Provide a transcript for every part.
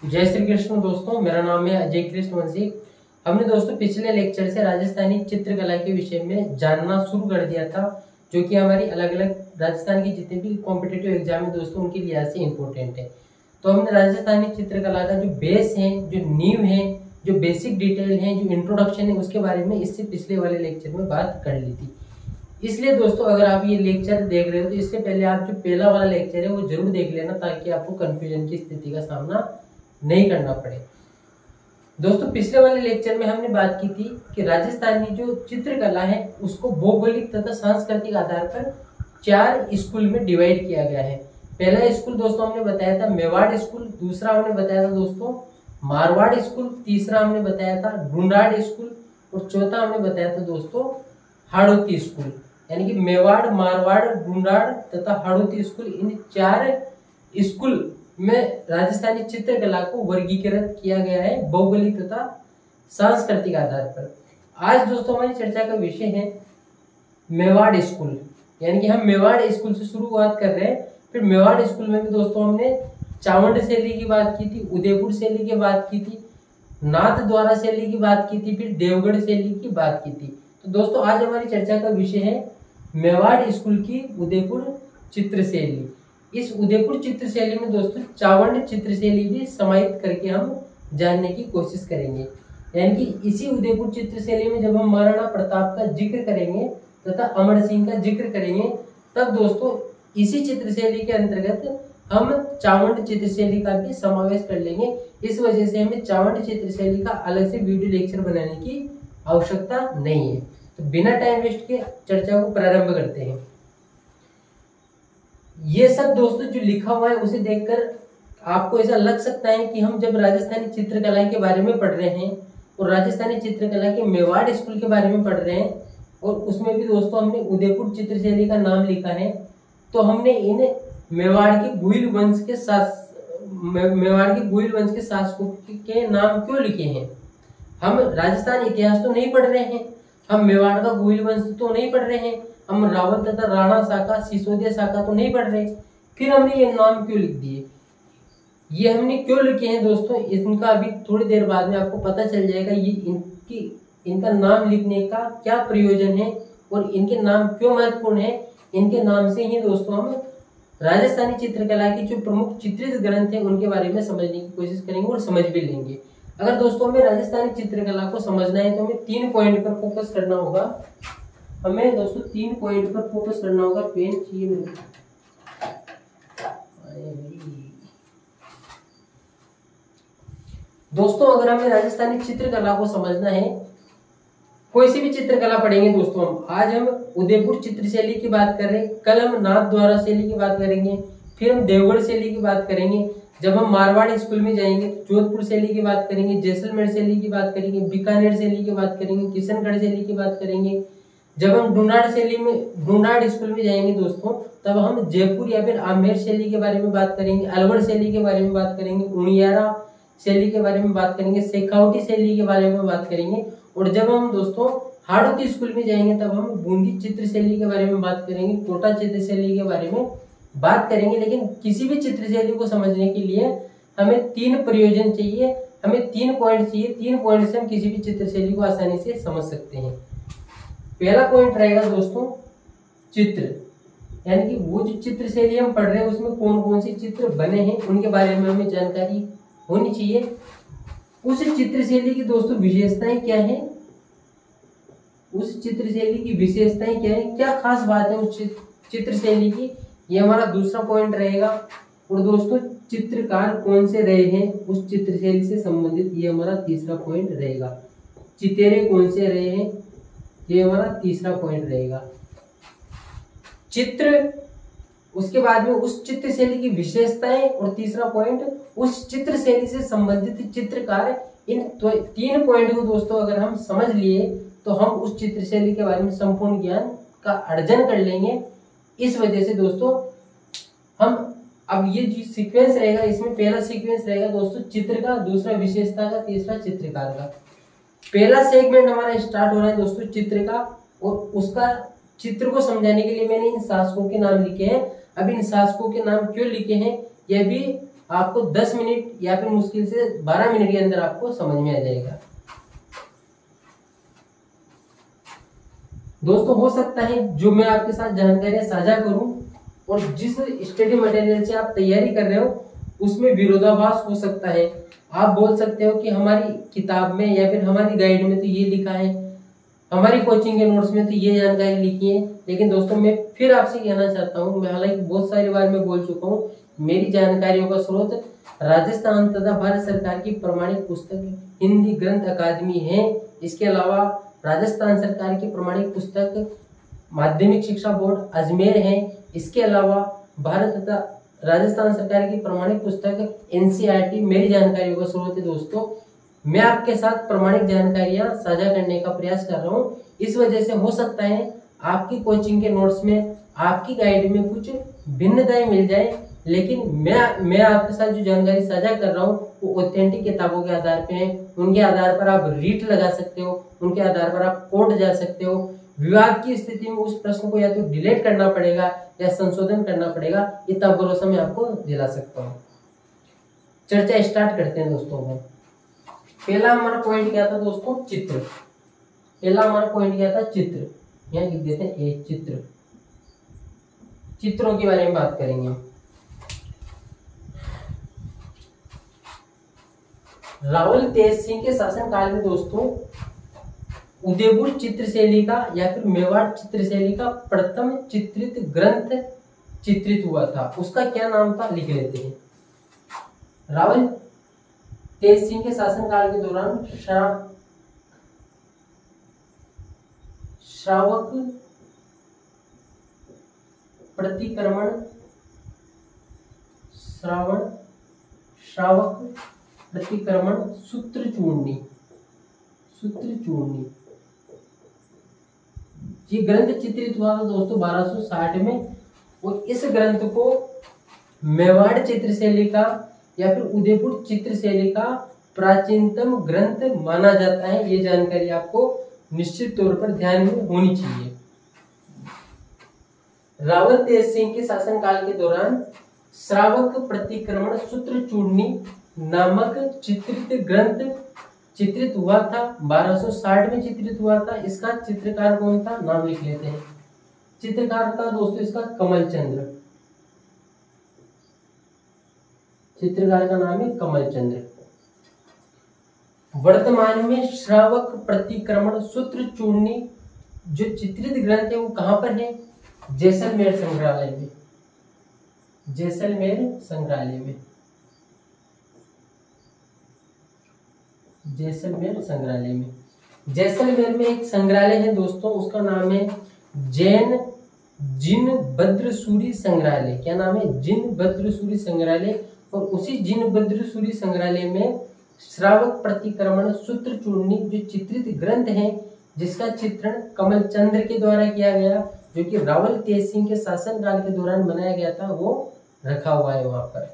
जय श्री कृष्ण दोस्तों, मेरा नाम है अजय कृष्ण वंशी। हमने दोस्तों पिछले लेक्चर से राजस्थानी चित्रकला के विषय में जानना शुरू कर दिया था, जो कि हमारी अलग अलग राजस्थान की जितने भी कॉम्पिटिटिव एग्जाम है दोस्तों उनके लिहाज से इम्पोर्टेंट है। तो हमने राजस्थानी चित्रकला का जो बेस है, जो नींव है, जो बेसिक डिटेल है, जो इंट्रोडक्शन है, उसके बारे में इससे पिछले वाले लेक्चर में बात कर ली थी। इसलिए दोस्तों अगर आप ये लेक्चर देख रहे हो तो इससे पहले आप जो पहला वाला लेक्चर है वो जरूर देख लेना, ताकि आपको कंफ्यूजन की स्थिति का सामना नहीं करना पड़े। दोस्तों पिछले वाले लेक्चर में हमने बात की थी कि राजस्थानी जो चित्रकला है उसको भौगोलिक तथा सांस्कृतिक आधार पर 4 स्कूल में डिवाइड किया गया है। पहला स्कूल दोस्तों हमने बताया था मेवाड़ स्कूल, दूसरा हमने बताया था दोस्तों मारवाड़ स्कूल, तीसरा हमने बताया था ढूंढाड़ स्कूल और चौथा हमने बताया था दोस्तों हाड़ौती स्कूल। यानी कि मेवाड़, मारवाड़, ढूंढाड़ तथा हाड़ौती स्कूल, इन 4 स्कूल में राजस्थानी चित्रकला को वर्गीकृत किया गया है भौगोलिक तथा सांस्कृतिक आधार पर। आज दोस्तों हमारी चर्चा का विषय है मेवाड़ स्कूल। यानी कि हम मेवाड़ स्कूल से शुरुआत कर रहे हैं। फिर मेवाड़ स्कूल में भी दोस्तों हमने चावंड शैली की बात की थी, उदयपुर शैली की बात की थी, नाथ द्वारा शैली की बात की थी, फिर देवगढ़ शैली की बात की थी। तो दोस्तों आज हमारी चर्चा का विषय है मेवाड़ स्कूल की उदयपुर चित्र शैली। इस उदयपुर चित्र शैली में दोस्तों चावंड चित्र शैली भी समाहित करके हम जानने की कोशिश करेंगे। यानी कि इसी उदयपुर चित्र शैली में जब हम महाराणा प्रताप का जिक्र करेंगे तथा अमर सिंह का जिक्र करेंगे, तब दोस्तों इसी चित्र शैली के अंतर्गत हम चावंड चित्र शैली का भी समावेश कर लेंगे। इस वजह से हमें चावंड चित्र शैली का अलग से वीडियो लेक्चर बनाने की आवश्यकता नहीं है। तो बिना टाइम वेस्ट के चर्चा को प्रारंभ करते हैं। ये सब दोस्तों जो लिखा हुआ है उसे देखकर आपको ऐसा लग सकता है कि हम जब राजस्थानी चित्रकला के बारे में पढ़ रहे हैं और राजस्थानी चित्रकला के मेवाड़ स्कूल के बारे में पढ़ रहे हैं और उसमें भी दोस्तों हमने उदयपुर चित्र शैली का नाम लिखा है, तो हमने इन मेवाड़ के गुहिल वंश के शासकों के नाम क्यों लिखे हैं। हम राजस्थान इतिहास तो नहीं पढ़ रहे हैं, हम मेवाड़ का गुहिल वंश तो नहीं पढ़ रहे हैं, हम रावल तथा राणा शाखा, सिसोदिया शाखा तो नहीं पढ़ रहे, फिर हमने ये नाम क्यों लिख दिए। ये हमने क्यों लिखे हैं दोस्तों, इनका अभी थोड़ी देर बाद में आपको पता चल जाएगा। ये इनका नाम लिखने का क्या प्रयोजन है और इनके नाम क्यों महत्वपूर्ण है। इनके नाम से ही दोस्तों हम राजस्थानी चित्रकला के जो प्रमुख चित्रित ग्रंथ है उनके बारे में समझने की कोशिश करेंगे और समझ भी लेंगे। अगर दोस्तों हमें राजस्थानी चित्रकला को समझना है तो हमें 3 पॉइंट पर फोकस करना होगा। हमें दोस्तों 3 पॉइंट पर फोकस करना होगा। पेन चाहिए मेरे दोस्तों। अगर हमें राजस्थानी चित्रकला को समझना है, कोई सी भी चित्रकला पढ़ेंगे दोस्तों, आज हम उदयपुर चित्र शैली की बात कर रहे हैं, कल हम नाथ द्वारा शैली की बात करेंगे, फिर हम देवगढ़ शैली की बात करेंगे। जब हम मारवाड़ स्कूल में जाएंगे तो जोधपुर शैली की बात करेंगे, जैसलमेर शैली की बात करेंगे, बीकानेर शैली की बात करेंगे, किशनगढ़ शैली की बात करेंगे। जब हम ढूंढाड़ स्कूल में जाएंगे दोस्तों, तब हम जयपुर या फिर आमेर शैली के बारे में बात करेंगे, अलवर शैली के बारे में बात करेंगे, उनियारा शैली के बारे में बात करेंगे, शेखावटी शैली के बारे में बात करेंगे। और जब हम दोस्तों हाड़ौती स्कूल में जाएंगे तब हम बूंदी चित्र शैली के बारे में बात करेंगे, कोटा चित्र शैली के बारे में बात करेंगे। लेकिन किसी भी चित्र शैली को समझने के लिए हमें 3 प्रयोजन चाहिए, हमें 3 पॉइंट चाहिए। 3 पॉइंट से हम किसी भी चित्र शैली को आसानी से समझ सकते हैं। पहला पॉइंट रहेगा दोस्तों चित्र, यानी कि वो जो चित्र शैली हम पढ़ रहे हैं उसमें कौन कौन से चित्र बने हैं उनके बारे में हमें जानकारी होनी चाहिए। उस चित्र शैली की दोस्तों विशेषताएं क्या है, उस चित्र शैली की विशेषताएं क्या है, क्या खास बात है उस चित्र शैली की, ये हमारा दूसरा पॉइंट रहेगा। और दोस्तों चित्रकार कौन से रहे हैं उस चित्र शैली से संबंधित, ये हमारा तीसरा पॉइंट रहेगा। चितेरे कौन से रहे हैं, ये हमारा तीसरा पॉइंट रहेगा। चित्र, उसके बाद में उस चित्र शैली की विशेषताएं और तीसरा पॉइंट उस चित्र शैली से संबंधित चित्रकार। इन 3 पॉइंट को दोस्तों अगर हम समझ लिए तो हम उस चित्र शैली के बारे में संपूर्ण ज्ञान का अर्जन कर लेंगे। इस वजह से दोस्तों हम अब ये जो सीक्वेंस रहेगा, इसमें पहला सीक्वेंस रहेगा दोस्तों चित्र का, दूसरा विशेषता का, तीसरा चित्रकार का। पहला सेगमेंट हमारा स्टार्ट हो रहा है दोस्तों चित्र का, और उसका चित्र को समझाने के लिए मैंने इन शासकों के नाम लिखे हैं। अब इन शासकों के नाम क्यों लिखे हैं यह भी आपको 10 मिनट या फिर मुश्किल से 12 मिनट के अंदर आपको समझ में आ जाएगा। दोस्तों हो सकता है जो मैं आपके साथ जानकारियां साझा करूं और जिस स्टडी मटेरियल से आप तैयारी कर रहे हो उसमें विरोधाभास हो सकता है। आप बोल सकते हो कि हमारी किताब में या फिर हमारी गाइड में तो ये लिखा है, हमारी कोचिंग के नोट्स में तो ये जानकारी लिखी है। लेकिन दोस्तों मैं फिर आपसे कहना चाहता हूँ, मैं हालांकि बहुत सारी बार मैं बोल चुका हूँ, मेरी जानकारियों का स्रोत राजस्थान तथा भारत सरकार की प्रमाणिक पुस्तक हिंदी ग्रंथ अकादमी है। इसके अलावा राजस्थान सरकार की प्रमाणिक पुस्तक माध्यमिक शिक्षा बोर्ड अजमेर है। इसके अलावा भारत तथा राजस्थान सरकार की प्रमाणिक पुस्तक एनसीईआरटी मेरी जानकारियों का स्रोत है। दोस्तों मैं आपके साथ प्रमाणिक जानकारियां साझा करने का प्रयास कर रहा हूं। इस वजह से हो सकता है आपकी कोचिंग के नोट्स में, आपकी गाइड में कुछ भिन्नताएं मिल जाए, लेकिन मैं आपके साथ जो जानकारी साझा कर रहा हूं वो ऑथेंटिक किताबों के आधार पे है। उनके आधार पर आप रीट लगा सकते हो, उनके आधार पर आप कोर्ट जा सकते हो। विवाद की स्थिति में उस प्रश्न को या तो डिलीट करना पड़ेगा या संशोधन करना पड़ेगा, इतना भरोसा मैं आपको दिला सकता हूँ। चर्चा स्टार्ट करते हैं दोस्तों। पहला हमारा पॉइंट क्या था दोस्तों? चित्र। पहला हमारा पॉइंट क्या था? चित्र। यहाँ लिख देते हैं एक चित्र। चित्रों के बारे में बात करेंगे। रावल तेज सिंह के शासनकाल में दोस्तों उदयपुर चित्रशैली का या फिर मेवाड़ चित्रशैली का प्रथम चित्रित ग्रंथ चित्रित हुआ था। उसका क्या नाम था? लिख लेते हैं। रावल तेज सिंह के शासनकाल के दौरान श्रावक प्रतिक्रमण श्रावक प्रतिक्रमण सूत्रचूर्णी ये ग्रंथ चित्रित हुआ था दोस्तों 1260 में। और इस ग्रंथ को मेवाड़ चित्रशैली का या फिर उदयपुर चित्रशैली का प्राचीनतम ग्रंथ माना जाता है। ये जानकारी आपको निश्चित तौर पर ध्यान में होनी चाहिए। रावल तेज सिंह के शासनकाल के दौरान श्रावक प्रतिक्रमण सूत्रचूर्णी नामक चित्रित ग्रंथ चित्रित हुआ था। 1260 में चित्रित हुआ था। इसका चित्रकार कौन था? नाम लिख लेते हैं। चित्रकार था दोस्तों इसका कमलचंद्र। चित्रकार का नाम है कमलचंद्र। वर्तमान में श्रावक प्रतिक्रमण सूत्रचूर्णी जो चित्रित ग्रंथ है वो कहां पर है? जैसलमेर संग्रहालय में। जैसलमेर संग्रहालय में। जैसलमेर संग्रहालय में। जैसलमेर में एक संग्रहालय है दोस्तों, उसका नाम है जैन जिनबद्रसूरी संग्रहालय। क्या नाम है? जिनबद्रसूरी संग्रहालय। और उसी जिनबद्रसूरी संग्रहालय में श्रावक प्रतिक्रमण सूत्रचूर्णी जो चित्रित ग्रंथ है जिसका चित्रण कमलचंद्र के द्वारा किया गया, जो कि रावल तेज सिंह के शासनकाल के दौरान बनाया गया था, वो रखा हुआ है वहां पर।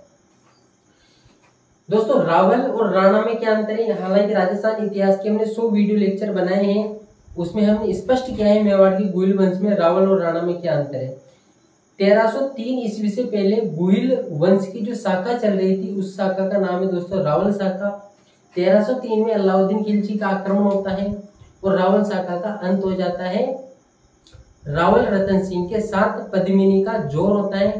दोस्तों रावल और राणा में क्या अंतर है? हालांकि राजस्थान इतिहास के हमने 100 वीडियो लेक्चर बनाए हैं, उसमें हमने स्पष्ट किया है मेवाड़ की गुहिल वंश में रावल और राणा में क्या अंतर है। 1303 ईस्वी से पहले गुहिल वंश की जो शाखा चल रही थी उस शाखा का नाम है दोस्तों रावल शाखा। 1303 में अलाउद्दीन खिलजी का आक्रमण होता है और रावल शाखा का अंत हो जाता है। रावल रतन सिंह के साथ पद्मिनी का जोर होता है।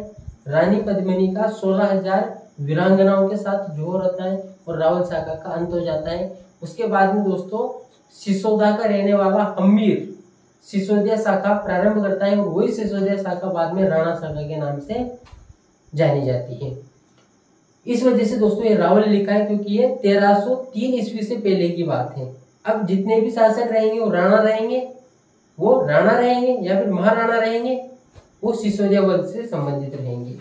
रानी पद्मिनी का 16,000 वीरांगनाओं के साथ जोर होता है और रावल शाखा का अंत हो जाता है। उसके बाद में दोस्तों सिसोदा का रहने वाला हम्मीर सिसोदिया शाखा प्रारंभ करता है और वही सिसोदिया शाखा बाद में राणा शाखा के नाम से जानी जाती है। इस वजह से दोस्तों ये रावल लिखा है क्योंकि ये 1303 ईस्वी से पहले की बात है। अब जितने भी शासक रहेंगे वो राणा रहेंगे या फिर महाराणा रहेंगे, वो सिसोदिया वंश से संबंधित रहेंगे।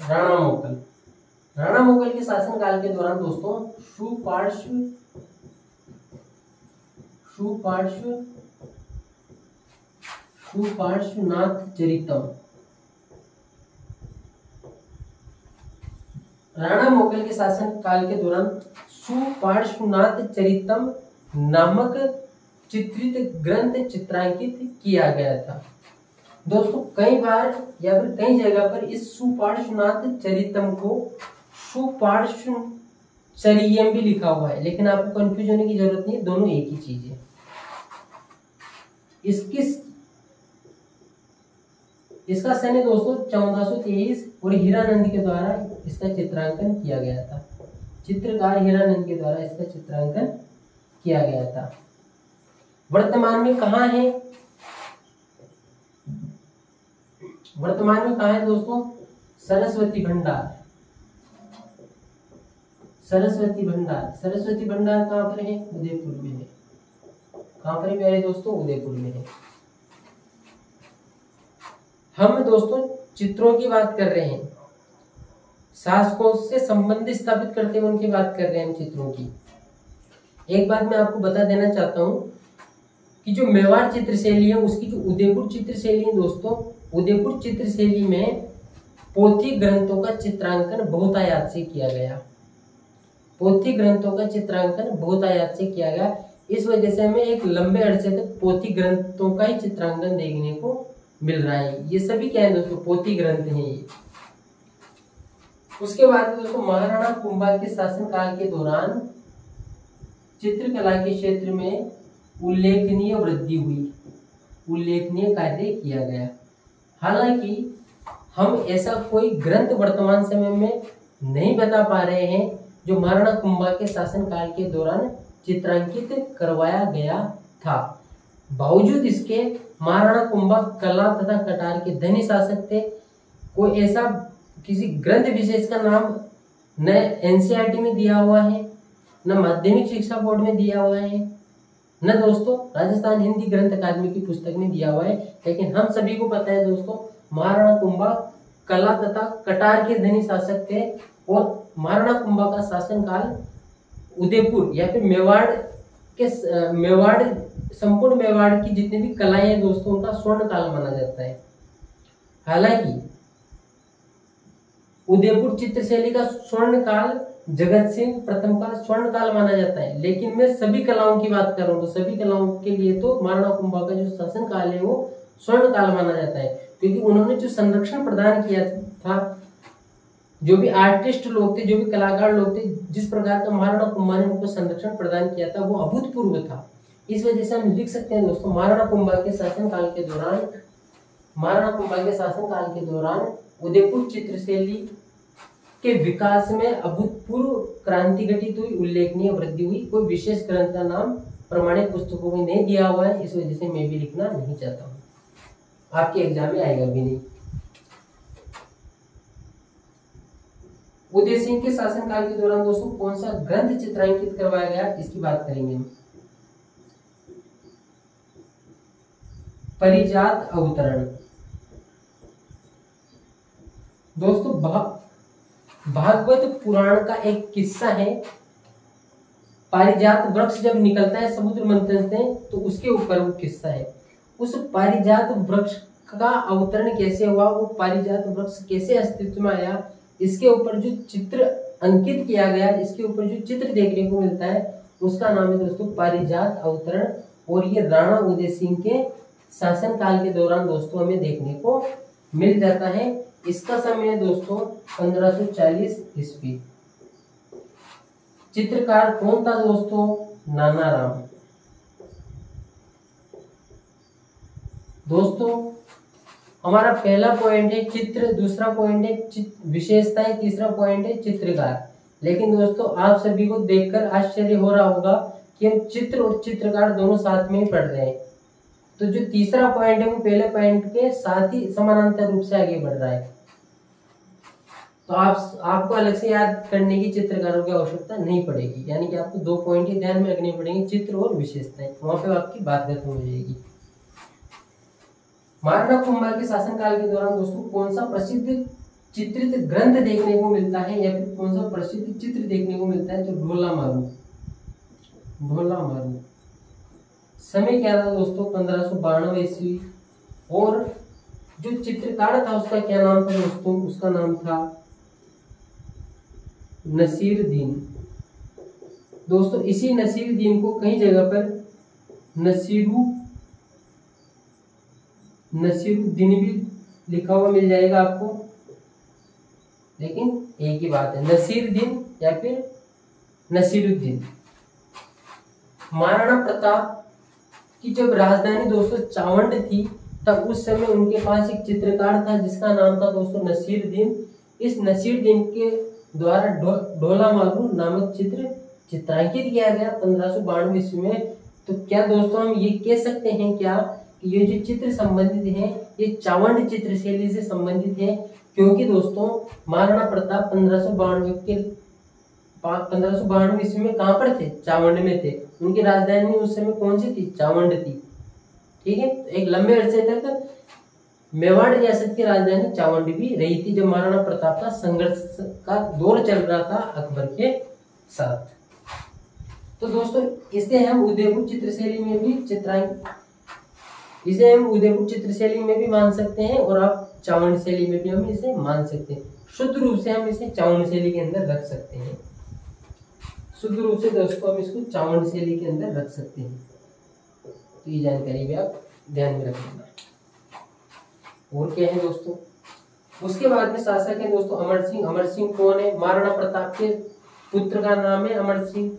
राणा मुगल के शासनकाल के दौरान दोस्तों सुपार्श्वनाथ चरितम। राणा मुगल के शासनकाल के दौरान सुपार्श्वनाथ चरितम नामक चित्रित ग्रंथ चित्रांकित किया गया था। दोस्तों कई बार या फिर कई जगह पर इस सुपार्श्वनाथ चरितम को सुपार्श्वचरियम भी लिखा हुआ है, लेकिन आपको कंफ्यूज होने की जरूरत नहीं है, दोनों एक ही चीज है। इसका सन है दोस्तों 1423 और हीरानंद के द्वारा इसका चित्रांकन किया गया था। चित्रकार हीरानंद के द्वारा इसका चित्रांकन किया गया था। वर्तमान में कहाँ है? वर्तमान में कहाँ है दोस्तों? सरस्वती भंडार। सरस्वती भंडार कहाँ पर है? उदयपुर में है। कहाँ पर है प्यारे दोस्तों? उदयपुर में है। हम दोस्तों चित्रों की बात कर रहे हैं, शासकों से संबंध स्थापित करते हुए उनकी बात कर रहे हैं हम चित्रों की। एक बात मैं आपको बता देना चाहता हूं कि जो मेवाड़ चित्रशैली है उसकी जो उदयपुर चित्रशैली है दोस्तों, उदयपुर चित्रशैली में पोथी ग्रंथों का चित्रांकन बहुतायत से किया गया। पोथी ग्रंथों का चित्रांकन बहुतायत से किया गया। इस वजह से हमें एक लंबे अरसे तक पोथी ग्रंथों का ही चित्रांकन देखने को मिल रहा है। ये सभी क्या है दोस्तों? पोथी ग्रंथ हैं ये। उसके बाद दोस्तों महाराणा कुंभा के शासनकाल के दौरान चित्रकला के क्षेत्र में उल्लेखनीय वृद्धि हुई, उल्लेखनीय कार्य किया गया। हालांकि हम ऐसा कोई ग्रंथ वर्तमान समय में नहीं बता पा रहे हैं जो महाराणा कुंभा के शासनकाल के दौरान चित्रांकित करवाया गया था। बावजूद इसके महाराणा कुंभा कला तथा कटार के धनी शासक थे। कोई ऐसा किसी ग्रंथ विशेष का नाम न एनसीईआरटी में दिया हुआ है, न माध्यमिक शिक्षा बोर्ड में दिया हुआ है, न दोस्तों राजस्थान हिंदी ग्रंथ अकादमी की पुस्तक में दिया हुआ है। लेकिन हम सभी को पता है दोस्तों महाराणा कुंभा कला तथा कटार के धनी शासक थे और महाराणा कुंभा का शासनकाल उदयपुर या फिर मेवाड़ संपूर्ण मेवाड़ की जितनी भी कलाएं हैं दोस्तों उनका स्वर्ण काल माना जाता है। हालांकि उदयपुर चित्रशैली का स्वर्ण काल जगत सिंह प्रथम का स्वर्ण काल माना जाता है, लेकिन मैं सभी कलाओं की बात कर रहा हूँ तो सभी कलाओं के लिए तो महाराणा कुंभा का जो शासन काल है वो स्वर्ण काल माना जाता है, क्योंकि उन्होंने जो संरक्षण प्रदान किया था, जो भी आर्टिस्ट लोग थे, जो भी कलाकार लोग थे, जिस प्रकार का महाराणा कुंभा ने उनको संरक्षण प्रदान किया था वो अभूतपूर्व था। इस वजह से हम लिख सकते हैं दोस्तों महाराणा कुंभा के शासनकाल के दौरान उदयपुर चित्रशैली के विकास में अभूतपूर्व क्रांति घटित हुई, उल्लेखनीय वृद्धि हुई। कोई विशेष ग्रंथ का नाम प्रमाणित पुस्तकों में नहीं दिया हुआ है, इस वजह से मैं भी लिखना नहीं चाहता हूँ, आपके एग्जाम में आएगा भी नहीं। उदय सिंह के शासनकाल के दौरान दोस्तों कौन सा ग्रंथ चित्रांकित करवाया गया इसकी बात करेंगे हम। परिजात अवतरण। दोस्तों भागवत पुराण का एक किस्सा है। पारिजात वृक्ष जब निकलता है समुद्र मंथन से तो उसके ऊपर वो किस्सा है। उस पारिजात वृक्ष का अवतरण कैसे हुआ, वो पारिजात वृक्ष कैसे अस्तित्व में आया, इसके ऊपर जो चित्र अंकित किया गया, इसके ऊपर जो चित्र देखने को मिलता है उसका नाम है दोस्तों पारिजात अवतरण। और ये राणा उदय सिंह के शासन काल के दौरान दोस्तों हमें देखने को मिल जाता है। इसका समय है दोस्तों 1540 ईस्वी। चित्रकार कौन था दोस्तों? नानाराम। दोस्तों हमारा पहला पॉइंट है चित्र, दूसरा पॉइंट है विशेषताएं, तीसरा पॉइंट है चित्रकार। लेकिन दोस्तों आप सभी को देखकर आश्चर्य हो रहा होगा कि हम चित्र और चित्रकार दोनों साथ में ही पढ़ रहे हैं। तो जो तीसरा पॉइंट है वो पहले पॉइंट के साथ ही समानांतर रूप से आगे बढ़ रहा है। तो आपको अलग से याद करने की चित्रकारों की आवश्यकता नहीं पड़ेगी, यानी कि आपको दो पॉइंट ही ध्यान में रखने पड़ेंगे, चित्र और विशेषताएं, वहां पे आपकी बात खत्म हो जाएगी। महाराणा कुंभा के शासनकाल के दौरान दोस्तों कौन सा प्रसिद्ध चित्रित ग्रंथ देखने को मिलता है या फिर कौन सा प्रसिद्ध चित्र देखने को मिलता है? तो ढोला मारू। समय क्या था दोस्तों? 1592 ईस्वी। और जो चित्रकार था उसका क्या नाम था दोस्तों? उसका नाम था नसीरुद्दीन। दोस्तों इसी नसीरुद्दीन को कई जगह पर नसीरुद्दीन भी लिखा हुआ मिल जाएगा आपको, लेकिन एक ही बात है, नसीरुद्दीन या फिर नसीरुद्दीन। महाराणा प्रताप की जब राजधानी दोस्तों चावंड थी, तब उस समय उनके पास एक चित्रकार था जिसका नाम था दोस्तों नसीरुद्दीन। इस नसीरुद्दीन के द्वारा ढोला मालू नामक चित्र चित्रांकित किया गया 1592 ईस्वी में। तो क्या दोस्तों हम ये कह सकते हैं क्या कि ये जो चित्र संबंधित हैं ये चावंड चित्र शैली से संबंधित है, क्योंकि दोस्तों महाराणा प्रताप 1592 ईस्वी में कहाँ पर थे? चावंड में थे। उनकी राजधानी उस समय कौन सी थी? चावंड थी। ठीक है, तो एक लंबे अरसे तक मेवाड़ रियासत की राजधानी चावंड भी रही थी जब महाराणा प्रताप का संघर्ष का दौर चल रहा था अकबर के साथ। तो दोस्तों इसे हम उदयपुर चित्रशैली में भी मान सकते हैं और आप चावंड शैली में भी हम इसे मान सकते हैं। शुद्ध रूप से हम इसे चावंड शैली के अंदर रख सकते हैं। शुद्ध रूप से दोस्तों हम इसको चावंड शैली के अंदर रख सकते हैं। तो ये जानकारी भी आप ध्यान में रखना। और क्या है दोस्तों, उसके बाद में शासक है दोस्तों अमर सिंह। अमर सिंह कौन है? महाराणा प्रताप के पुत्र का नाम है अमर सिंह।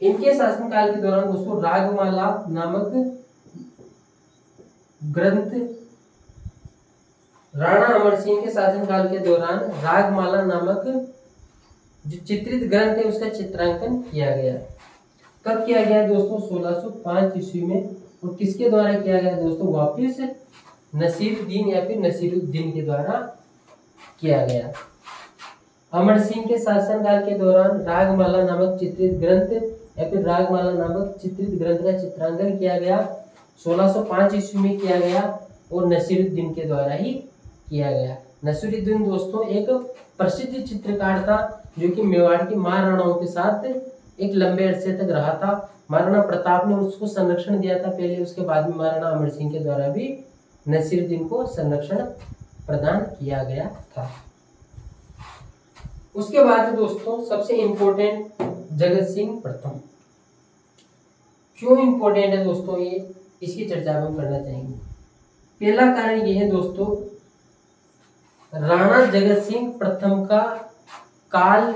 इनके शासनकाल के दौरान दोस्तों रागमाला नामक ग्रंथ, राणा अमर सिंह के शासनकाल के दौरान रागमाला नामक जो चित्रित ग्रंथ है उसका चित्रांकन किया गया। कब किया गया दोस्तों? 1605 ईस्वी में। और किसके द्वारा किया गया दोस्तों? वापिस नसीरुद्दीन या फिर नसीरुद्दीन के द्वारा किया गया। अमर सिंह के शासनकाल के दौरान रागमाला नामक चित्रित ग्रंथ या फिर रागमाला नामक चित्रित ग्रंथ का चित्रांकन किया गया 1605 ईस्वी में किया गया और नसीरुद्दीन के द्वारा ही किया गया। नसीरुद्दीन दोस्तों एक प्रसिद्ध चित्रकार था जो कि मेवाड़ के महाराणाओं के साथ एक लंबे अरसे तक रहा था। महाराणा प्रताप ने उसको संरक्षण दिया था पहले, उसके बाद में महाराणा अमर सिंह के द्वारा भी नसीरुद्दीन को संरक्षण प्रदान किया गया था। उसके बाद दोस्तों सबसे इंपॉर्टेंट जगत सिंह प्रथम। क्यों इंपॉर्टेंट है दोस्तों ये, इसकी चर्चा हम करना चाहेंगे। पहला कारण ये है दोस्तों, राणा जगत सिंह प्रथम का काल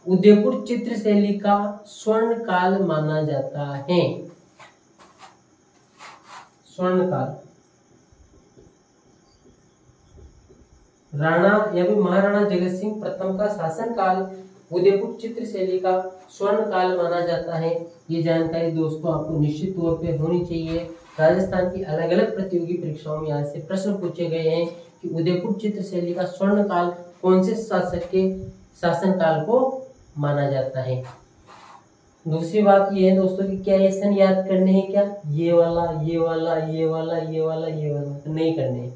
उदयपुर चित्र शैली का स्वर्ण काल माना जाता है। स्वर्ण काल, राणा या फिर महाराणा जगत सिंह प्रथम का शासन काल उदयपुर चित्र शैली का स्वर्ण काल माना जाता है। ये जानकारी दोस्तों आपको निश्चित तौर पे होनी चाहिए। राजस्थान की अलग अलग प्रतियोगी परीक्षाओं में यहाँ से प्रश्न पूछे गए हैं कि उदयपुर चित्र शैली का स्वर्ण काल कौन से शासक के शासन काल को माना जाता है। दूसरी बात ये है दोस्तों कि क्या ये सन याद करने हैं क्या? ये वाला, ये वाला, ये वाला, ये वाला, ये वाला तो नहीं करने।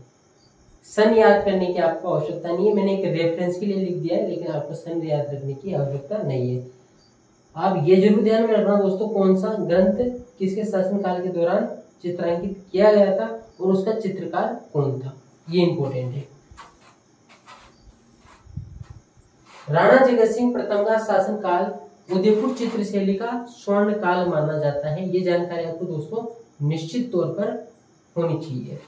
सन याद करने की आपको आवश्यकता नहीं है। मैंने एक रेफरेंस के लिए लिख दिया है, लेकिन आपको सन याद रखने की आवश्यकता नहीं है। आप ये जरूर ध्यान में रखना दोस्तों कौन सा ग्रंथ किसके शासन काल के दौरान चित्रांकित किया गया था और उसका चित्रकार कौन था, ये इंपॉर्टेंट है। राणा जगत सिंह प्रथम का शासन काल उदयपुर चित्र शैली का स्वर्ण काल माना जाता है। ये जानकारी आपको दोस्तों निश्चित तौर पर होनी चाहिए।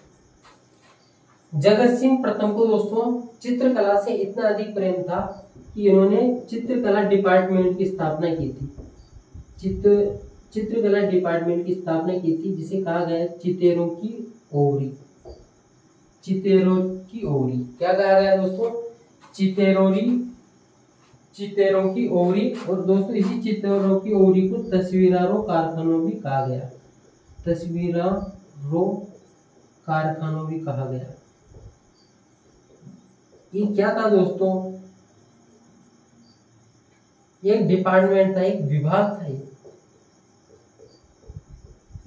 जगत सिंह प्रथम को दोस्तों चित्रकला से इतना अधिक प्रेम था कि इन्होंने चित्रकला डिपार्टमेंट की स्थापना की थी। चित्रकला डिपार्टमेंट की स्थापना की थी जिसे कहा गया चितेरों की ओवरी। चितेरों की ओवरी क्या कहा गया दोस्तों? चितेरों की ओवरी। और दोस्तों इसी चितेरों की ओवरी को तस्वीरारों कारखानों भी कहा गया। तस्वीरारों कारखानों भी कहा गया। ये क्या था दोस्तों? ये एक डिपार्टमेंट था, एक विभाग था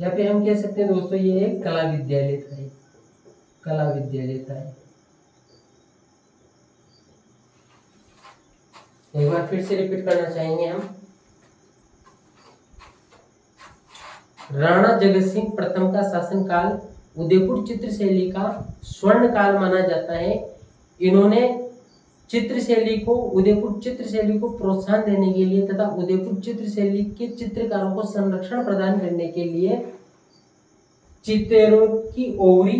या फिर हम कह सकते हैं दोस्तों ये एक कला विद्यालय था। कला विद्यालय था। एक बार फिर से रिपीट करना चाहेंगे हम। राणा जगत सिंह प्रथम का शासनकाल उदयपुर चित्र शैली का स्वर्ण काल माना जाता है। इन्होंने चित्र शैली को, उदयपुर चित्र शैली को प्रोत्साहन देने के लिए तथा उदयपुर चित्र शैली के चित्रकारों को संरक्षण प्रदान करने के लिए चितेरों की ओवरी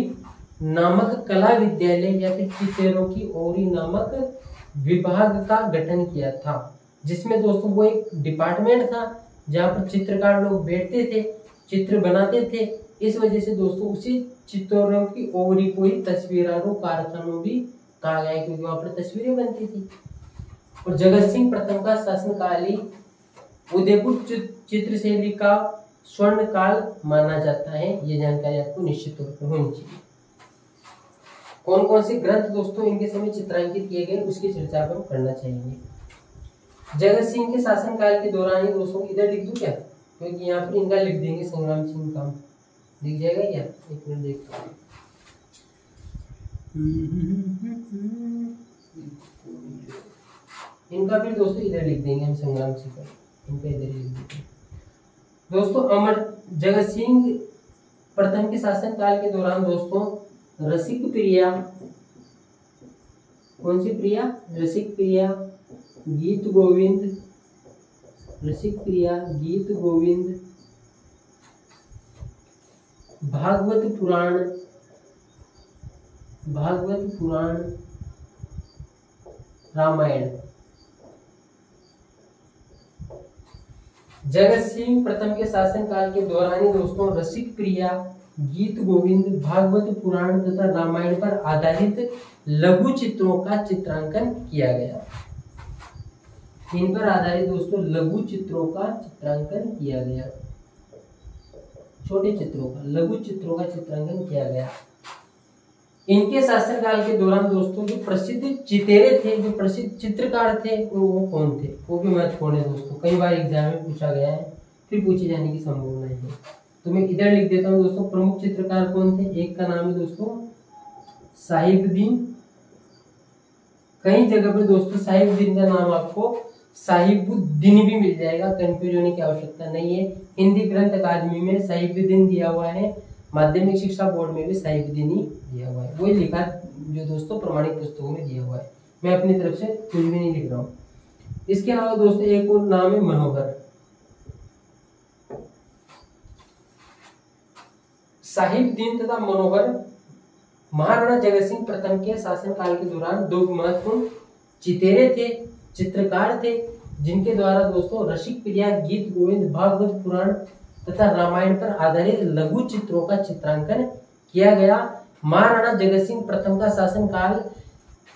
नामक कला विद्यालय या फिर चितेरों की ओवरी नामक विभाग का गठन किया था, जिसमें दोस्तों वो एक डिपार्टमेंट था जहाँ पर चित्रकार लोग बैठते थे, चित्र बनाते थे। इस वजह से दोस्तों उसी चित्तौरों की ओवरी को ही तस्वीरों कारखानों भी कहा गया है, क्योंकि वहां पर तस्वीरें बनती थी। और जगत सिंह प्रथम का शासनकाली उदयपुर चित्रशैली का स्वर्ण काल माना जाता है। ये जानकारी आपको निश्चित तौर पर होनी चाहिए। कौन कौन से ग्रंथ दोस्तों इनके समय चित्रांकित किए गए उसकी चर्चा हम करना चाहेंगे। जगत सिंह के शासनकाल के दौरान ही दोस्तों, इधर लिख दूं क्या, क्योंकि यहाँ पर इनका लिख देंगे संग्राम सिंह का, दिख जाएगा क्या, एक मिनट देखता हूँ। इनका भी दोस्तों इधर लिख देंगे हम, संग्राम सिंह का, इनका इधर लिख देंगे दोस्तों। अमर जगत सिंह प्रथम के शासनकाल के दौरान दोस्तों रसिक प्रिया, कौन सी प्रिया, रसिक प्रिया, गीत गोविंद, रसिक प्रिया, गीत गोविंद, भागवत पुराण, भागवत पुराण, रामायण। जगत सिंह प्रथम के शासनकाल के दौरान दोस्तों रसिक प्रिया, गीत गोविंद, भागवत पुराण तथा रामायण पर आधारित लघु चित्रों का चित्रांकन किया गया। इन पर आधारित दोस्तों लघु चित्रों का चित्रांकन किया गया, छोटे चित्रों का, लघु चित्रों का चित्रांकन किया गया। इनके शासनकाल के दौरान दोस्तों जो प्रसिद्ध चितेरे थे, जो प्रसिद्ध चित्रकार थे, वो कौन थे, वो भी महत्वपूर्ण है दोस्तों, कई बार एग्जाम में पूछा गया है, फिर पूछे जाने की संभावना है। तो मैं इधर लिख देता हूँ दोस्तों, प्रमुख चित्रकार कौन थे। एक का नाम है दोस्तों साहिबुद्दीन, कई जगह पे दोस्तों साहिबुद्दीन का नाम आपको साहिबुद्दीन भी मिल जाएगा, कंफ्यूज होने की आवश्यकता नहीं है। हिंदी ग्रंथ अकादमी में साहिबुद्दीन दिया हुआ है, माध्यमिक शिक्षा बोर्ड में भी साहिबुद्दीन ही दिया हुआ है, वही लिखा जो दोस्तों प्रमाणित पुस्तकों में दिया हुआ है, मैं अपनी तरफ से कुछ भी नहीं लिख रहा हूँ। इसके अलावा दोस्तों एक और नाम है मनोहर। साहिबुद्दीन तथा मनोहर महाराणा जगत सिंह प्रथम के शासनकाल के दौरान दो महत्वपूर्ण चितेरे थे, चित्रकार थे, जिनके द्वारा दोस्तों रसिक प्रिया, गीत गोविंद, भागवत पुराण तथा रामायण पर आधारित लघु चित्रों का चित्रांकन किया गया। महाराणा जगत सिंह प्रथम का शासनकाल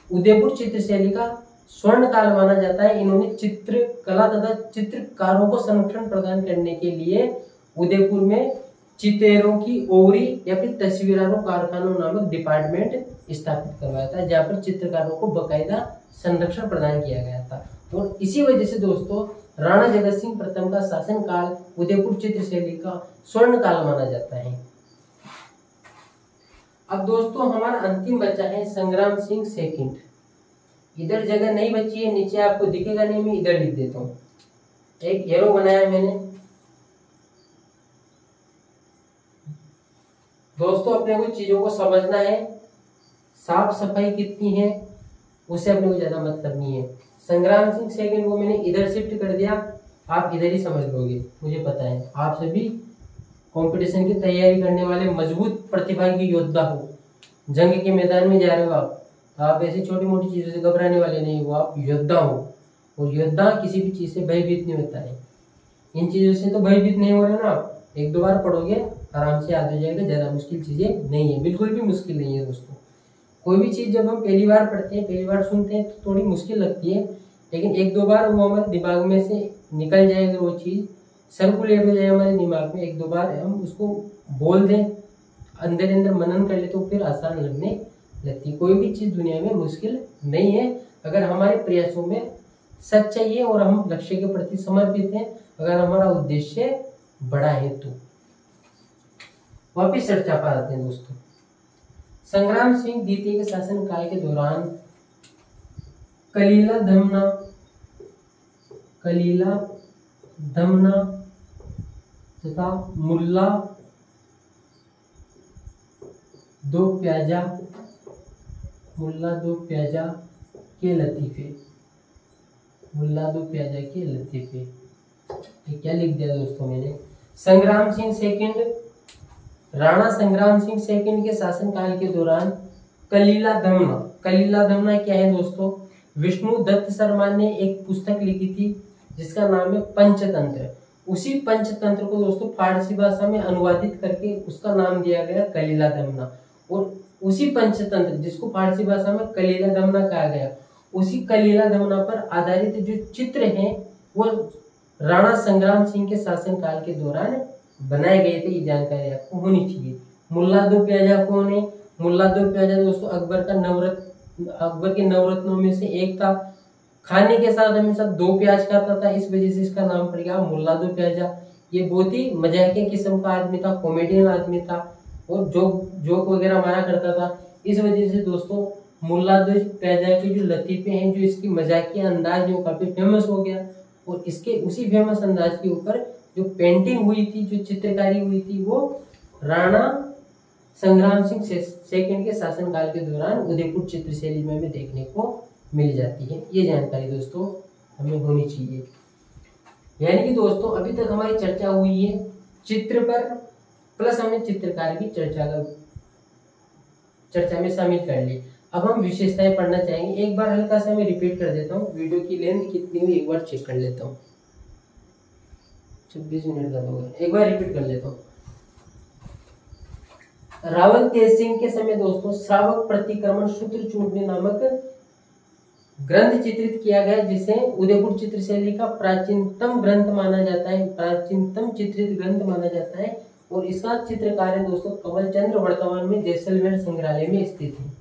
उदयपुर चित्रशैली का स्वर्ण काल माना जाता है। इन्होंने चित्रकला तथा चित्रकारों को संरक्षण प्रदान करने के लिए उदयपुर में चितेरों की ओवरी या फिर तस्वीरों कारखानों नामक डिपार्टमेंट स्थापित करवाया था, जहाँ पर चित्रकारों को बकायदा संरक्षण प्रदान किया गया था। और इसी वजह से दोस्तों राणा जगत सिंह प्रथम का शासनकाल उदयपुर चित्रशैली का स्वर्ण काल माना जाता है। अब दोस्तों हमारा अंतिम बचा है संग्राम सिंह सेकंड। इधर जगह नहीं बची है, नीचे आपको दिखेगा नहीं, मैं इधर लिख देता हूँ, एक एरो बनाया मैंने। दोस्तों अपने को चीजों को समझना है, साफ सफाई कितनी है उसे अपने को ज्यादा मतलब नहीं है। संग्राम सिंह सेकंड को मैंने इधर शिफ्ट कर दिया, आप इधर ही समझ लोगे, मुझे पता है आप सभी कंपटीशन की तैयारी करने वाले मजबूत प्रतिभागी योद्धा हो, जंग के मैदान में जा रहे हो आप ऐसी छोटी मोटी चीजों से घबराने वाले नहीं हो, आप योद्धा हो। और योद्धा किसी भी चीज से भयभीत नहीं होता है, इन चीजों से तो भयभीत नहीं हो रहे ना आप, एक दो बार पढ़ोगे आराम से याद हो जाएगा, ज्यादा मुश्किल चीजें नहीं है, बिल्कुल भी मुश्किल नहीं है दोस्तों। कोई भी चीज जब हम पहली बार पढ़ते हैं, पहली बार सुनते हैं तो थोड़ी मुश्किल लगती है, लेकिन एक दो बार वो हमारे दिमाग में से निकल जाएगा, वो चीज सर्कुलेट हो जाए हमारे दिमाग में, एक दो बार हम उसको बोल दें, अंदर अंदर मनन कर ले तो फिर आसान लगने लगती है। कोई भी चीज दुनिया में मुश्किल नहीं है, अगर हमारे प्रयासों में सच्चाई है और हम लक्ष्य के प्रति समर्पित हैं, अगर हमारा उद्देश्य बड़ा है तो। वापिस चर्चा पर आते हैं दोस्तों। संग्राम सिंह द्वितीय के शासन काल के दौरान कलीला धमना तथा मुल्ला दो प्याजा के लतीफे, क्या लिख दिया दोस्तों मैंने। संग्राम सिंह सेकंड राणा संग्राम सिंह सेकंड के शासनकाल के दौरान कलीला दमना क्या है दोस्तों, विष्णु दत्त शर्मा ने एक पुस्तक लिखी थी जिसका नाम है पंचतंत्र। उसी पंचतंत्र को दोस्तों फारसी भाषा में अनुवादित करके उसका नाम दिया गया कलीला दमना। और उसी पंचतंत्र जिसको फारसी भाषा में कलीला दमना कहा गया, उसी कलीला दमना पर आधारित जो चित्र हैं वो राणा संग्राम सिंह के शासनकाल के दौरान बनाए गए थे। ये जानकारी आपको होनी चाहिए। मुल्ला दो प्याजा कौन है? मुल्ला दो प्याजा दोस्तों अकबर के नवरत्नों में से एक था। खाने के साथ हमेशा 2 प्याज खाता था, इस वजह से इसका नाम पड़ गया मुल्ला दो प्याजा। ये बहुत ही मजाकिया किस्म का आदमी था, कॉमेडियन आदमी था और जोक वगैरह मारा करता था। इस वजह से दोस्तों मुल्ला दो प्याजा के जो लतीफे हैं, जो इसकी मजाकिया अंदाज जो काफी फेमस हो गया। और इसके उसी फेमस अंदाज के ऊपर जो पेंटिंग हुई थी, जो चित्रकारी हुई थी, वो राणा संग्राम सिंह सेकंड के शासनकाल के दौरान उदयपुर चित्रशैली में भी देखने को मिल जाती है। ये जानकारी दोस्तों हमें होनी चाहिए। यानी कि दोस्तों अभी तक हमारी चर्चा हुई है चित्र पर, प्लस हमने चित्रकार की चर्चा में शामिल कर ली। अब हम विशेषताएं पढ़ना चाहेंगे। एक बार हल्का सा मैं रिपीट कर देता हूँ, वीडियो की लेंथ कितनी हुई एक बार चेक कर लेता हूँ। 26 मिनट का होगा, एक बार रिपीट कर लेता हूँ। रावल तेज सिंह के समय दोस्तों श्रावक प्रतिक्रमण सूत्र चूंटनी नामक ग्रंथ चित्रित किया गया, जिसे उदयपुर चित्रशैली का प्राचीनतम ग्रंथ माना जाता है, प्राचीनतम चित्रित ग्रंथ माना जाता है। और इसका चित्रकार है दोस्तों कमल चंद्र, वर्तमान में जैसलमेर संग्रहालय में स्थित है।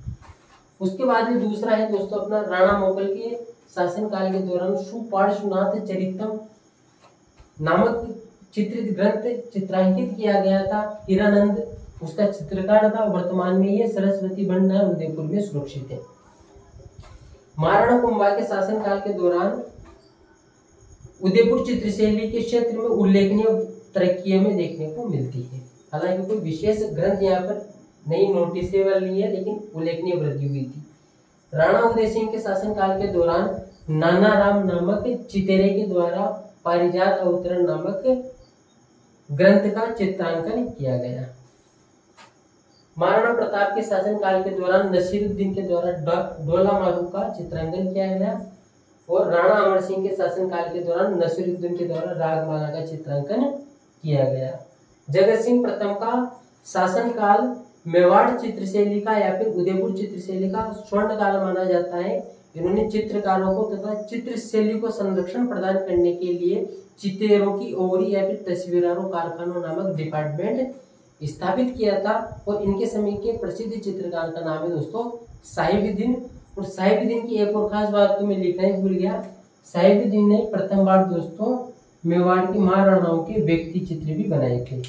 उसके बाद में दूसरा है दोस्तों अपना राणा मोगल के शासनकाल के दौरान सुपार्श्वनाथ चरितम नामक चित्रित ग्रंथ चित्रांकित किया गया था। हीरानंद उसका चित्रकार था। वर्तमान में ये सरस्वती भंडार उदयपुर में सुरक्षित है। महाराणा कुंभा के शासनकाल के दौरान उदयपुर चित्रशैली के क्षेत्र में उल्लेखनीय तरक्की में देखने को मिलती है। हालांकि कोई विशेष ग्रंथ यहाँ पर नहीं नोटिसेबल नहीं है, लेकिन उल्लेखनीय वृद्धि हुई थी। राणा उदय सिंह के शासनकाल के दौरान नाना राम नामक चितेरे के द्वारा पारिजात अवतरण नामक ग्रंथ का चित्रांकन किया गया। महाराणा प्रताप के शासनकाल के दौरान नसीरुद्दीन के द्वारा डोला मारू का चित्रांकन किया गया। और राणा अमर सिंह के शासनकाल के दौरान नसीरुद्दीन के द्वारा रागमाला का चित्रांकन किया गया। जगत सिंह प्रथम का शासनकाल मेवाड़ चित्रशैली का या फिर उदयपुर चित्रशैली का स्वर्ण काल माना जाता है। इन्होंने चित्रकारों को तथा चित्रशैली को संरक्षण प्रदान करने के लिए चितेरों की ओवरी या फिर तस्वीरों कारखानों नामक डिपार्टमेंट स्थापित किया था। और इनके समय के प्रसिद्ध चित्रकार का नाम है दोस्तों साहिबुद्दीन। और साहिबुद्दीन की एक और खास बात तो मैं लिखना ही भूल गया, साहिबुद्दीन ने प्रथम बार दोस्तों मेवाड़ की महाराणाओं के व्यक्ति चित्र भी बनाए थे।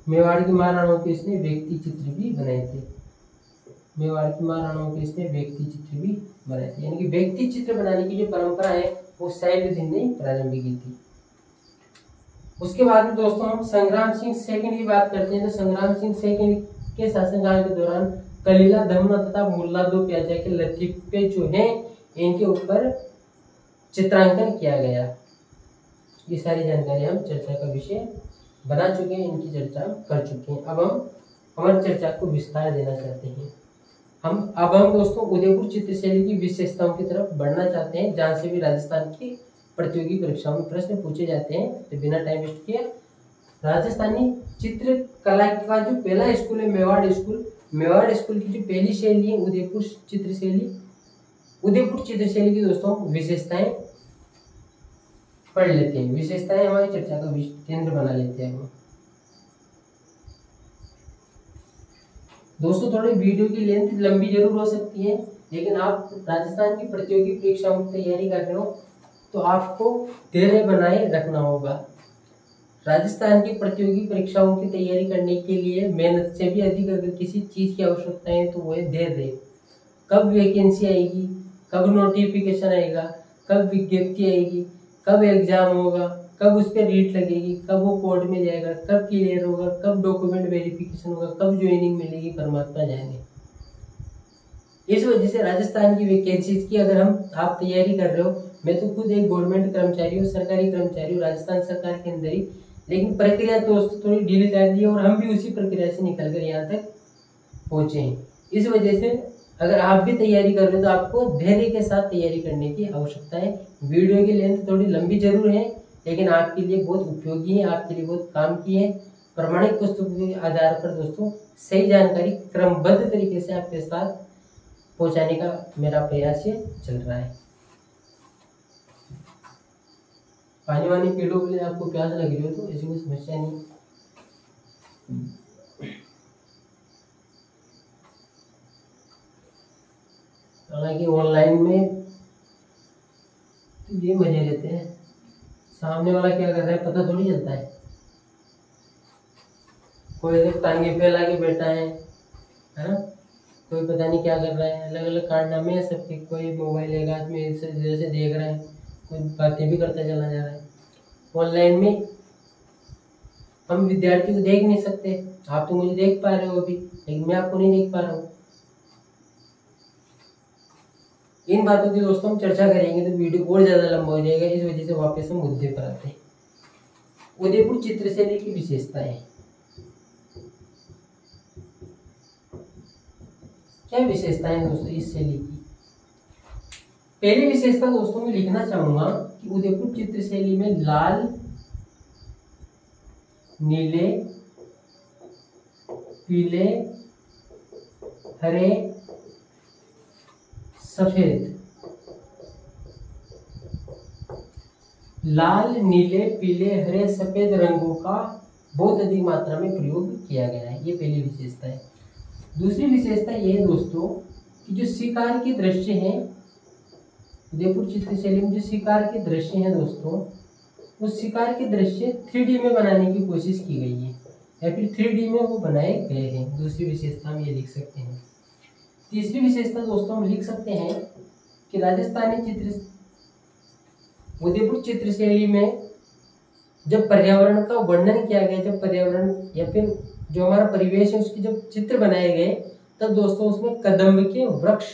मेवाड़ की महाराणाओं के इसने व्यक्ति चित्र भी बनाए थे। मेवाड़ की महाराणाओं के इसने व्यक्ति चित्र भी बनाए थे। यानी कि व्यक्ति चित्र बनाने की जो परंपरा है वो साहिबुद्दीन ने प्रारंभ की थी। उसके बाद में दोस्तों हम संग्राम सिंह सेकंड की बात करते हैं। तो संग्राम सिंह सेकंड के शासनकाल के दौरान कलीला दमना तथा मुल्ला दो प्याजा के लतीफे जो हैं इनके ऊपर चित्रांकन किया गया। ये सारी जानकारी हम चर्चा का विषय बना चुके हैं, इनकी चर्चा कर चुके हैं। अब हम हमारी चर्चा को विस्तार देना चाहते हैं। अब हम दोस्तों उदयपुर चित्रशैली की विशेषताओं की तरफ बढ़ना चाहते हैं, जहाँ से भी राजस्थान की प्रतियोगी परीक्षाओं में प्रश्न पूछे जाते हैं। तो बिना टाइम वेस्ट किए राजस्थानी चित्रकला का जो पहला स्कूल है मेवाड़ स्कूल, मेवाड़ स्कूल की जो पहली शैली है उदयपुर चित्रशैली, उदयपुर चित्रशैली की दोस्तों विशेषताएं पढ़ लेते हैं। विशेषताएं हमारी चर्चा का केंद्र बना लेते हैं। दोस्तों थोड़ी वीडियो की लेंथ लंबी जरूर हो सकती है, लेकिन आप राजस्थान की प्रतियोगी परीक्षाओं की तैयारी कर रहे हो तो आपको धैर्य बनाए रखना होगा। राजस्थान की प्रतियोगी परीक्षाओं की तैयारी करने के लिए मेहनत से भी अधिक अगर किसी चीज की आवश्यकता है तो वो है धैर्य। कब वैकेंसी आएगी, कब नोटिफिकेशन आएगा, कब विज्ञप्ति आएगी, कब एग्जाम होगा, कब उस पर रीट लगेगी, कब वो कोर्ट में जाएगा, कब क्लियर होगा, कब डॉक्यूमेंट वेरिफिकेशन होगा, कब ज्वाइनिंग मिलेगी, परमात्मा जाने। इस वजह से राजस्थान की वैकेंसीज की अगर आप तैयारी कर रहे हो, मैं तो खुद एक गवर्नमेंट कर्मचारी हूँ, सरकारी कर्मचारी हूँ राजस्थान सरकार के अंदर ही, लेकिन प्रक्रिया दोस्तों थोड़ी ढीली जाती है और हम भी उसी प्रक्रिया से निकल कर यहाँ तक पहुँचे हैं। इस वजह से अगर आप भी तैयारी कर रहे हो तो आपको धैर्य के साथ तैयारी करने की आवश्यकता है। वीडियो की लेंथ थोड़ी लंबी जरूर है, लेकिन आपके लिए बहुत उपयोगी है, आपके लिए बहुत काम की है। प्रमाणिक पुस्तकों के आधार पर दोस्तों सही जानकारी क्रमबद्ध तरीके से आपके साथ पहुंचाने का मेरा प्रयास ये चल रहा है। पानी वानी पी लो, के लिए आपको प्यास लग रही हो तो ऐसी कोई समस्या नहीं। हालांकि ऑनलाइन में ये मजे रहते हैं, सामने वाला क्या कर रहा है पता थोड़ी चलता है। कोई टांगे फैला के बैठा है ना, कोई पता नहीं क्या कर रहा है, अलग अलग कारनामे है सबके। कोई मोबाइल एक हाथ में जैसे देख रहा है, कोई बातें भी करता चला जा रहा है। ऑनलाइन में हम विद्यार्थी को देख नहीं सकते, आप तो मुझे देख पा रहे हो अभी, लेकिन मैं आपको नहीं देख पा रहा हूँ। इन बातों की दोस्तों हम चर्चा करेंगे तो वीडियो और ज्यादा लंबा हो जाएगा, इस वजह से वापस हम मुद्दे पर आते हैं। उदयपुर चित्रशैली की विशेषताएं, क्या विशेषताएं दोस्तों इस शैली की। पहली विशेषता दोस्तों मैं लिखना चाहूंगा कि उदयपुर चित्रशैली में लाल, नीले, पीले, हरे, सफेद, लाल, नीले, पीले, हरे, सफेद रंगों का बहुत अधिक मात्रा में प्रयोग किया गया है। ये पहली विशेषता है। दूसरी विशेषता ये है दोस्तों कि जो शिकार के दृश्य हैं उदयपुर चित्रशैली में, जो शिकार के दृश्य हैं दोस्तों, उस शिकार के दृश्य 3D में बनाने की कोशिश की गई है या फिर 3D में वो बनाए गए हैं। दूसरी विशेषता हम ये लिख सकते हैं। तीसरी विशेषता दोस्तों हम लिख सकते हैं कि राजस्थानी उदयपुर चित्रशैली में जब पर्यावरण का वर्णन किया गया, जब पर्यावरण या फिर जो हमारा परिवेश है उसके जब चित्र बनाए गए, तब दोस्तों उसमें कदम्ब के वृक्ष,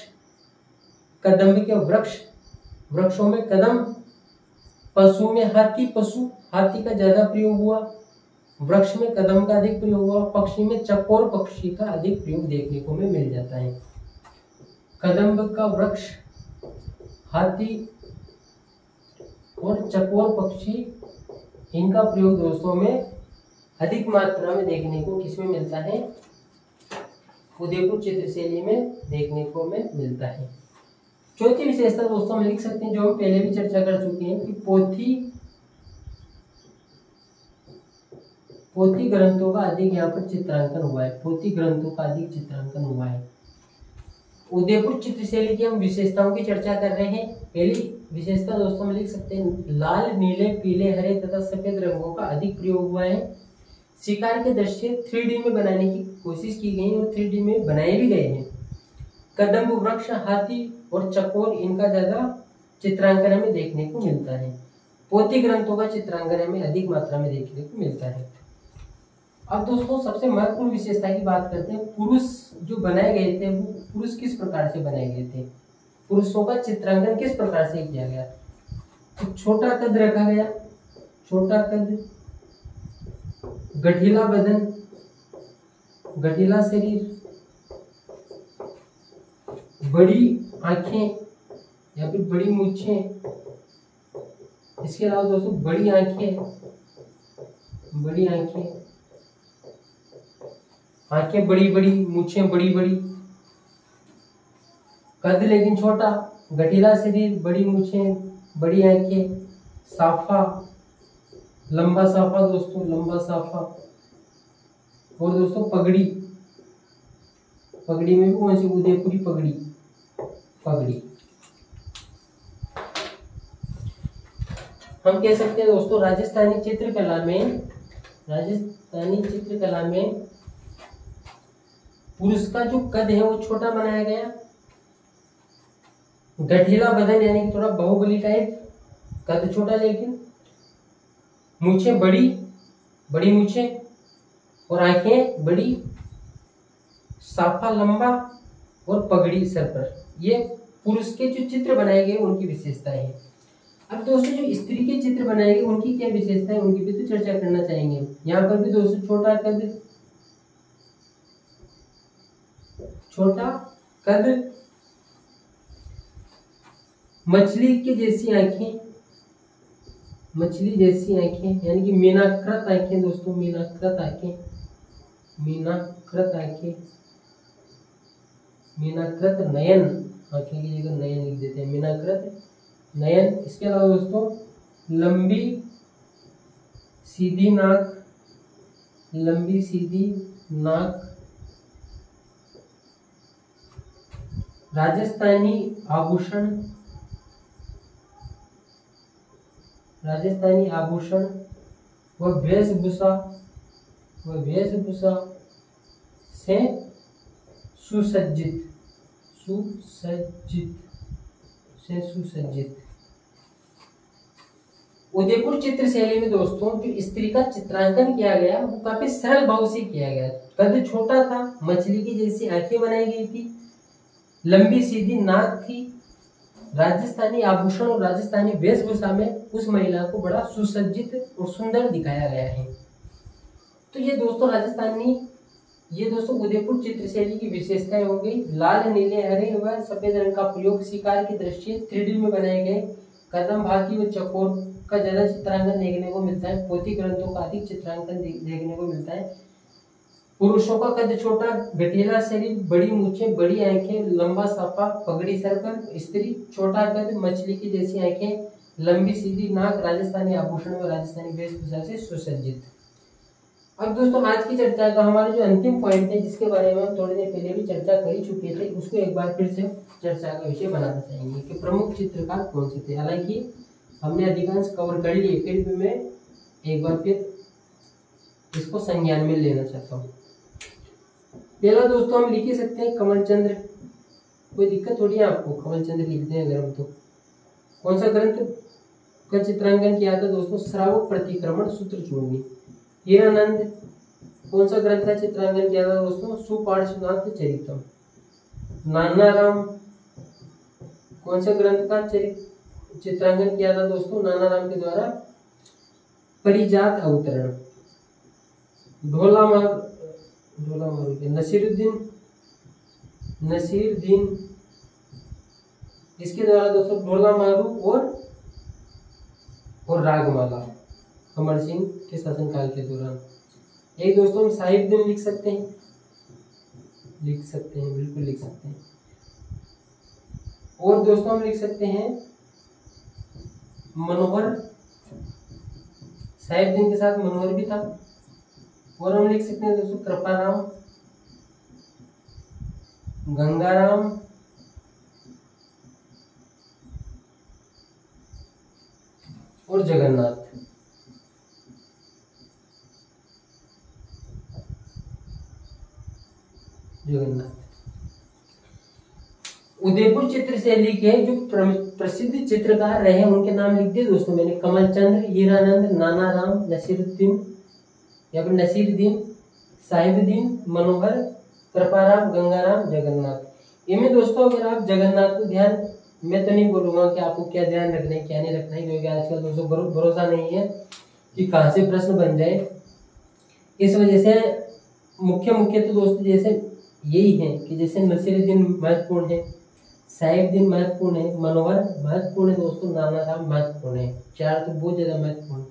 वृक्षों में कदम, पशु में हाथी, हाथी का ज्यादा प्रयोग हुआ, वृक्ष में कदम का अधिक प्रयोग हुआ, पक्षी में चकोर पक्षी का अधिक प्रयोग देखने को हमें मिल जाता है। कदम्ब का वृक्ष, हाथी और चकोर पक्षी, इनका प्रयोग दोस्तों में अधिक मात्रा में देखने को किसमें मिलता है, उदयपुर चित्रशैली में देखने को हमें मिलता है। चौथी विशेषता दोस्तों हम लिख सकते हैं, जो हम पहले भी चर्चा कर चुके हैं, कि पोथी ग्रंथों का अधिक यहाँ पर चित्रांकन हुआ है। पोथी ग्रंथों का अधिक चित्रांकन हुआ है। उदयपुर चित्रशैली की हम विशेषताओं की चर्चा कर रहे हैं। पहली विशेषता दोस्तों हम लिख सकते हैं, लाल, नीले, पीले, हरे तथा सफेद रंगों का अधिक प्रयोग हुआ है। शिकार के दृश्य 3D में बनाने की कोशिश की गई और 3D में बनाए भी गए हैं। कदम्ब वृक्ष, हाथी और चकोर, इनका ज्यादा चित्रांकन हमें देखने को मिलता है। पोथी ग्रंथों का चित्रांकन हमें अधिक मात्रा में देखने को मिलता है। अब दोस्तों सबसे महत्वपूर्ण विशेषता की बात करते हैं। पुरुष जो बनाए गए थे, वो पुरुष किस प्रकार से बनाए गए थे, पुरुषों का चित्रांकन किस प्रकार से किया गया। तो छोटा कद रखा गया, छोटा कद, गठीला बदन, गठीला शरीर, बड़ी आंखें या फिर बड़ी मूछें। इसके अलावा दोस्तों बड़ी आंखें, आंखें बड़ी बड़ी, मूछें बड़ी बड़ी, कद लेकिन छोटा, गठीला शरीर, बड़ी मूछें, बड़ी आंखें, साफा, लंबा साफा दोस्तों, लंबा साफा। और दोस्तों पगड़ी, पगड़ी में भी कौन सी, उदयपुरी पगड़ी। हम कह सकते हैं दोस्तों राजस्थानी चित्रकला में पुरुष का जो कद है वो छोटा बनाया गया, गठीला बदन यानी कि थोड़ा बाहुबली टाइप, कद छोटा लेकिन मूछें बड़ी मूछें और आंखें बड़ी, साफा लंबा और पगड़ी सर पर। ये पुरुष के जो चित्र बनाए गए उनकी विशेषताएं हैं। अब दोस्तों जो स्त्री के चित्र बनाएंगे उनकी क्या विशेषता है, उनकी भी तो चर्चा करना चाहेंगे। यहाँ पर भी दोस्तों छोटा कद, मछली के जैसी आंखें, मछली जैसी आंखें यानी कि मीनाकृत आंखें दोस्तों, मीनाकृत आंखें, मीनाकृत आंखें, मीनाकृत नयन, आंखें की जगह नयन लिख देते हैं, मीनाकृत नयन। इसके अलावा दोस्तों लंबी सीधी नाक, लंबी सीधी नाक, राजस्थानी आभूषण, राजस्थानी आभूषण व वेशभूषा, व वेशभूषा से सुसज्जित, सुसज्जित से सुसज्जित। उदयपुर चित्र शैली में दोस्तों जो स्त्री का चित्रांकन किया गया वो काफी सरल भाव से किया गया। कद छोटा था, मछली की जैसी आंखें बनाई गई थी, लंबी सीधी नाक थी, राजस्थानी आभूषण और राजस्थानी वेशभूषा में उस महिला को बड़ा सुसज्जित और सुंदर दिखाया गया है। तो ये दोस्तों राजस्थानी, ये दोस्तों उदयपुर चित्र शैली की विशेषताएं हो गई। लाल, नीले, हरे व सफेद रंग का प्रयोग शिकार के दृश्य 3D में बनाए गए। कदम, हाथी व चकोर का ज्यादा चित्रांकन देखने को मिलता है। पोथी ग्रंथों का अधिक चित्रांकन देखने को मिलता है। पुरुषों का कद छोटा, गठीला शरीर, बड़ी मूछें, बड़ी आंखें, लंबा साफा, पगड़ी सर पर। स्त्री छोटा कद, मछली की जैसी आंखें, लंबी सीधी नाक, राजस्थानी आभूषण व राजस्थानी वेशभूषा से सुसज्जित। अब दोस्तों आज की चर्चा का हमारा जो अंतिम पॉइंट है जिसके बारे में हम थोड़ी देर पहले भी चर्चा कर ही चुके थे, उसको एक बार फिर से चर्चा का विषय बनाना चाहेंगे कि प्रमुख चित्रकार कौन से थे। हालांकि हमने अधिकांश कवर कर लिए, फिर भी मैं एक बार फिर इसको संज्ञान में लेना चाहता हूँ। पहला दोस्तों हम लिख ही सकते हैं कमलचंद्र, कोई दिक्कत थोड़ी है आपको, कमलचंद्र लिखते हैं अगर हम तो। कौन सा ग्रंथ का चित्रांकन किया था दोस्तों? श्रावक प्रतिक्रमण सूत्रचूड़नी। हीरानंद कौन सा ग्रंथ का चित्रांकन किया था दोस्तों? सुपार्श्वनाथ चरितम। नानाराम कौन सा ग्रंथ का चित्रांकन किया था दोस्तों? नानाराम के द्वारा परिजात अवतरण। ढोला मारू के नसीरुद्दीन इसके द्वारा दोस्तों ढोला मारू और रागमाला अमर सिंह के शासनकाल के दौरान। एक दोस्तों हम साहिबदीन लिख सकते हैं, बिल्कुल लिख सकते हैं। और दोस्तों हम लिख सकते हैं मनोहर, साहिबदीन के साथ मनोहर भी था। और हम लिख सकते हैं दोस्तों कृपाराम, गंगाराम, और जगन्नाथ। उदयपुर चित्र शैली के जो प्रसिद्ध चित्रकार रहे उनके नाम लिख दिए दोस्तों मैंने। कमलचंद्र, हीरानंद, नानाराम, नसीरुद्दीन या फिर नसीरुद्दीन, साहिबदीन, मनोहर, कृपाराम, गंगाराम, जगन्नाथ। इनमें दोस्तों अगर आप जगन्नाथ को ध्यान, मैं तो नहीं बोलूंगा कि आपको क्या ध्यान रखना है क्या नहीं रखना है, क्योंकि आजकल दोस्तों भरोसा नहीं है कि कहाँ से प्रश्न बन जाए। इस वजह से मुख्य तो दोस्तों जैसे यही है कि जैसे नसीरुद्दीन महत्वपूर्ण है, साहिबदीन महत्वपूर्ण है, मनोहर महत्वपूर्ण है दोस्तों, नानाराम महत्वपूर्ण है। चार तो बहुत ज्यादा महत्वपूर्ण।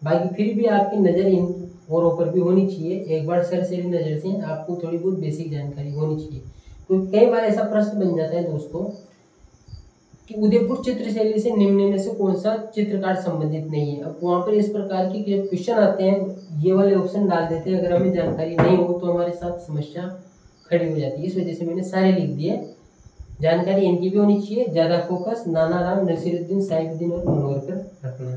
बाकी फिर भी आपकी नजर इन और ऊपर भी होनी चाहिए। एक बार सरसरी नजर से आपको थोड़ी बहुत बेसिक जानकारी होनी चाहिए। तो कई बार ऐसा प्रश्न बन जाता है दोस्तों कि उदयपुर चित्र शैली से निम्न में से कौन सा चित्रकार संबंधित नहीं है। अब वहाँ पर इस प्रकार के क्वेश्चन आते हैं, ये वाले ऑप्शन डाल देते हैं। अगर हमें जानकारी नहीं हो तो हमारे साथ समस्या खड़ी हो जाती है। इस वजह से मैंने सारे लिख दिए। जानकारी इनकी भी होनी चाहिए, ज्यादा फोकस नानाराम, नसीरुद्दीन, साहिबुद्दीन और मनोहर पर रखना।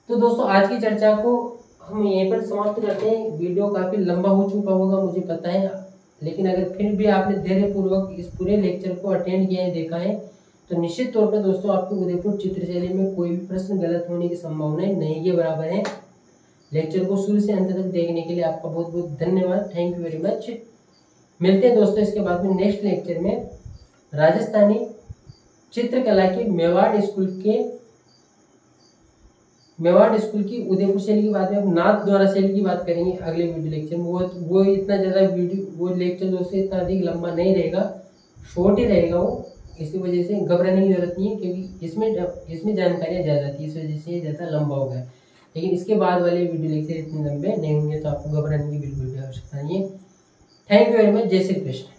तो दोस्तों आज की चर्चा को हम यहीं पर समाप्त करते हैं। वीडियो काफी लंबा हो चुका होगा मुझे पता है, लेकिन अगर फिर भी आपने धैर्य पूर्वक इस पूरे लेक्चर को अटेंड किया है, देखा है, तो निश्चित तौर पर दोस्तों आपको उदयपुर चित्र शैली में कोई भी प्रश्न गलत होने की संभावना नहीं के बराबर है। लेक्चर को शुरू से अंत तक देखने के लिए आपका बहुत बहुत धन्यवाद। Thank you very much. मिलते हैं दोस्तों इसके बाद में नेक्स्ट लेक्चर में राजस्थानी चित्रकला के मेवाड़ स्कूल की उदयपुर शैली की बात में अब नाथ द्वारा शैली की बात करेंगे अगले वीडियो लेक्चर में। वो इतना ज़्यादा वो लेक्चर दोस्तों इतना अधिक लंबा नहीं रहेगा, शॉर्ट ही रहेगा वो। इसी वजह से घबराने की जरूरत नहीं है, क्योंकि इसमें जानकारियाँ ज़्यादा थी, इस वजह से ये ज़्यादा लंबा हो गया। लेकिन इसके बाद वाले वीडियो लेक्चर इतने लंबे नहीं होंगे, तो आपको घबराने की बिल्कुल भी आवश्यकता नहीं है। Thank you very much. जय श्री कृष्ण।